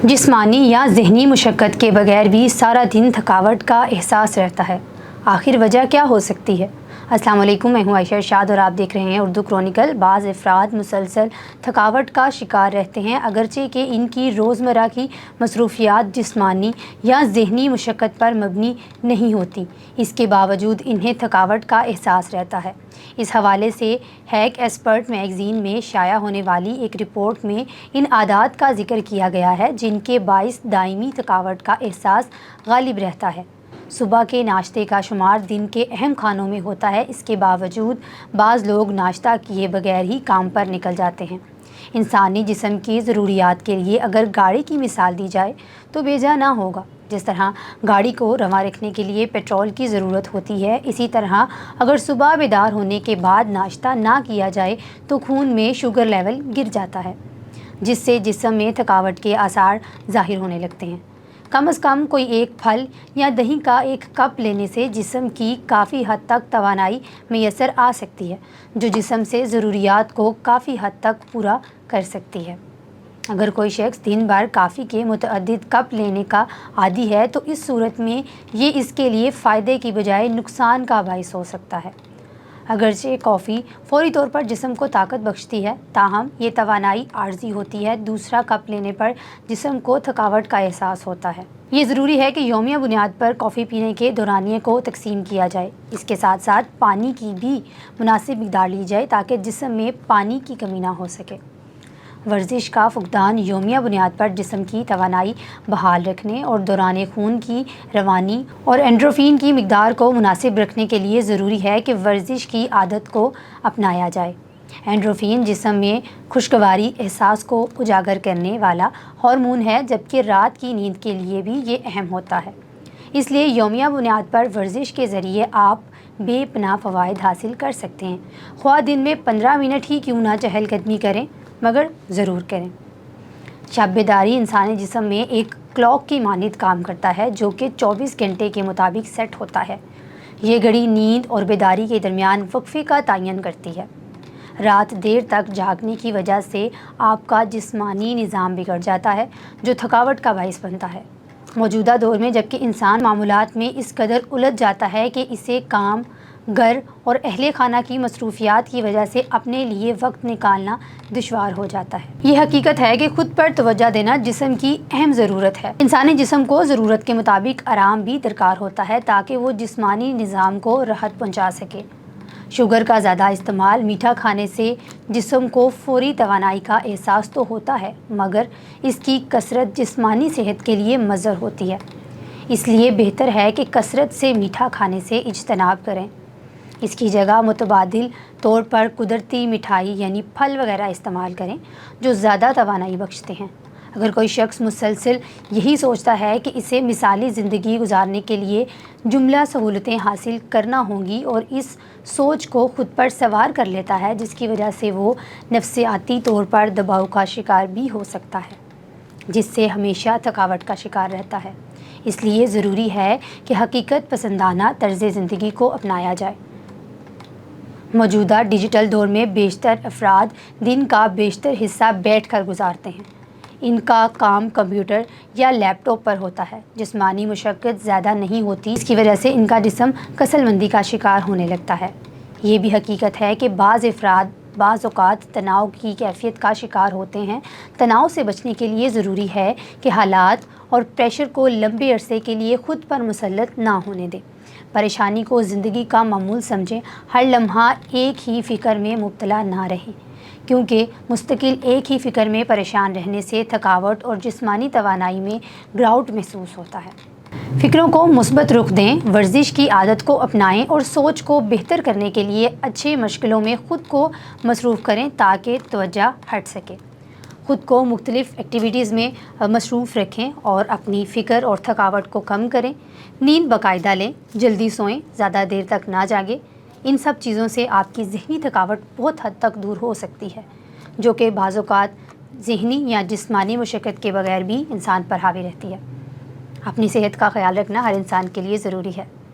جسمانی یا ذہنی مشقت کے بغیر بھی سارا دن تھکاوٹ کا احساس رہتا ہے۔ آخر وجہ کیا ہو سکتی ہے؟ السلام علیکم، میں ہوں عائشہ ارشاد اور آپ دیکھ رہے ہیں اردو کرونیکل۔ بعض افراد مسلسل تھکاوٹ کا شکار رہتے ہیں، اگرچہ کہ ان کی روزمرہ کی مصروفیات جسمانی یا ذہنی مشقت پر مبنی نہیں ہوتی، اس کے باوجود انہیں تھکاوٹ کا احساس رہتا ہے۔ اس حوالے سے ہیک ایکسپرٹ میگزین میں شائع ہونے والی ایک رپورٹ میں ان عادات کا ذکر کیا گیا ہے جن کے باعث دائمی تھکاوٹ کا احساس غالب رہتا ہے۔ صبح کے ناشتے کا شمار دن کے اہم کھانوں میں ہوتا ہے، اس کے باوجود بعض لوگ ناشتہ کیے بغیر ہی کام پر نکل جاتے ہیں۔ انسانی جسم کی ضروریات کے لیے اگر گاڑی کی مثال دی جائے تو بیجا نہ ہوگا۔ جس طرح گاڑی کو رواں رکھنے کے لیے پیٹرول کی ضرورت ہوتی ہے، اسی طرح اگر صبح بیدار ہونے کے بعد ناشتہ نہ کیا جائے تو خون میں شوگر لیول گر جاتا ہے، جس سے جسم میں تھکاوٹ کے آثار ظاہر ہونے لگتے ہیں۔ کم از کم کوئی ایک پھل یا دہی کا ایک کپ لینے سے جسم کی کافی حد تک توانائی میسر آ سکتی ہے، جو جسم سے ضروریات کو کافی حد تک پورا کر سکتی ہے۔ اگر کوئی شخص دن بھر کافی کے متعدد کپ لینے کا عادی ہے تو اس صورت میں یہ اس کے لیے فائدے کی بجائے نقصان کا باعث ہو سکتا ہے۔ اگرچہ کافی فوری طور پر جسم کو طاقت بخشتی ہے، تاہم یہ توانائی عارضی ہوتی ہے۔ دوسرا کپ لینے پر جسم کو تھکاوٹ کا احساس ہوتا ہے۔ یہ ضروری ہے کہ یومیہ بنیاد پر کافی پینے کے دورانیے کو تقسیم کیا جائے۔ اس کے ساتھ ساتھ پانی کی بھی مناسب مقدار لی جائے تاکہ جسم میں پانی کی کمی نہ ہو سکے۔ ورزش کا فقدان یومیہ بنیاد پر جسم کی توانائی بحال رکھنے اور دوران خون کی روانی اور اینڈورفین کی مقدار کو مناسب رکھنے کے لیے ضروری ہے کہ ورزش کی عادت کو اپنایا جائے۔ اینڈورفین جسم میں خوشگواری احساس کو اجاگر کرنے والا ہارمون ہے، جبکہ رات کی نیند کے لیے بھی یہ اہم ہوتا ہے۔ اس لیے یومیہ بنیاد پر ورزش کے ذریعے آپ بے پناہ فوائد حاصل کر سکتے ہیں، خواہ دن میں 15 منٹ ہی کیوں نہ چہل قدمی کریں، مگر ضرور کریں۔ شب بیداری انسانی جسم میں ایک کلاک کی مانند کام کرتا ہے جو کہ 24 گھنٹے کے مطابق سیٹ ہوتا ہے۔ یہ گھڑی نیند اور بیداری کے درمیان وقفے کا تعین کرتی ہے۔ رات دیر تک جاگنے کی وجہ سے آپ کا جسمانی نظام بگڑ جاتا ہے، جو تھکاوٹ کا باعث بنتا ہے۔ موجودہ دور میں جبکہ انسان معمولات میں اس قدر الجھ جاتا ہے کہ اسے کام، گھر اور اہل خانہ کی مصروفیات کی وجہ سے اپنے لیے وقت نکالنا دشوار ہو جاتا ہے۔ یہ حقیقت ہے کہ خود پر توجہ دینا جسم کی اہم ضرورت ہے۔ انسانی جسم کو ضرورت کے مطابق آرام بھی درکار ہوتا ہے تاکہ وہ جسمانی نظام کو راحت پہنچا سکے۔ شوگر کا زیادہ استعمال، میٹھا کھانے سے جسم کو فوری توانائی کا احساس تو ہوتا ہے، مگر اس کی کثرت جسمانی صحت کے لیے مضر ہوتی ہے۔ اس لیے بہتر ہے کہ کثرت سے میٹھا کھانے سے اجتناب کریں۔ اس کی جگہ متبادل طور پر قدرتی مٹھائی یعنی پھل وغیرہ استعمال کریں جو زیادہ توانائی بخشتے ہیں۔ اگر کوئی شخص مسلسل یہی سوچتا ہے کہ اسے مثالی زندگی گزارنے کے لیے جملہ سہولتیں حاصل کرنا ہوں گی اور اس سوچ کو خود پر سوار کر لیتا ہے، جس کی وجہ سے وہ نفسیاتی طور پر دباؤ کا شکار بھی ہو سکتا ہے، جس سے ہمیشہ تھکاوٹ کا شکار رہتا ہے۔ اس لیے ضروری ہے کہ حقیقت پسندانہ طرز زندگی کو اپنایا جائے۔ موجودہ ڈیجیٹل دور میں بیشتر افراد دن کا بیشتر حصہ بیٹھ کر گزارتے ہیں۔ ان کا کام کمپیوٹر یا لیپ ٹاپ پر ہوتا ہے۔ جسمانی مشقت زیادہ نہیں ہوتی، اس کی وجہ سے ان کا جسم کسل مندی کا شکار ہونے لگتا ہے۔ یہ بھی حقیقت ہے کہ بعض افراد بعض اوقات تناؤ کی کیفیت کا شکار ہوتے ہیں۔ تناؤ سے بچنے کے لیے ضروری ہے کہ حالات اور پریشر کو لمبے عرصے کے لیے خود پر مسلط نہ ہونے دیں۔ پریشانی کو زندگی کا معمول سمجھیں، ہر لمحہ ایک ہی فکر میں مبتلا نہ رہیں، کیونکہ مستقل ایک ہی فکر میں پریشان رہنے سے تھکاوٹ اور جسمانی توانائی میں گراوٹ محسوس ہوتا ہے۔ فکروں کو مثبت رخ دیں، ورزش کی عادت کو اپنائیں اور سوچ کو بہتر کرنے کے لیے اچھے مشغلوں میں خود کو مصروف کریں تاکہ توجہ ہٹ سکے۔ خود کو مختلف ایکٹیویٹیز میں مصروف رکھیں اور اپنی فکر اور تھکاوٹ کو کم کریں۔ نیند باقاعدہ لیں، جلدی سوئیں، زیادہ دیر تک نہ جاگیں۔ ان سب چیزوں سے آپ کی ذہنی تھکاوٹ بہت حد تک دور ہو سکتی ہے، جو کہ بعض اوقات ذہنی یا جسمانی مشقت کے بغیر بھی انسان پر حاوی رہتی ہے۔ اپنی صحت کا خیال رکھنا ہر انسان کے لیے ضروری ہے۔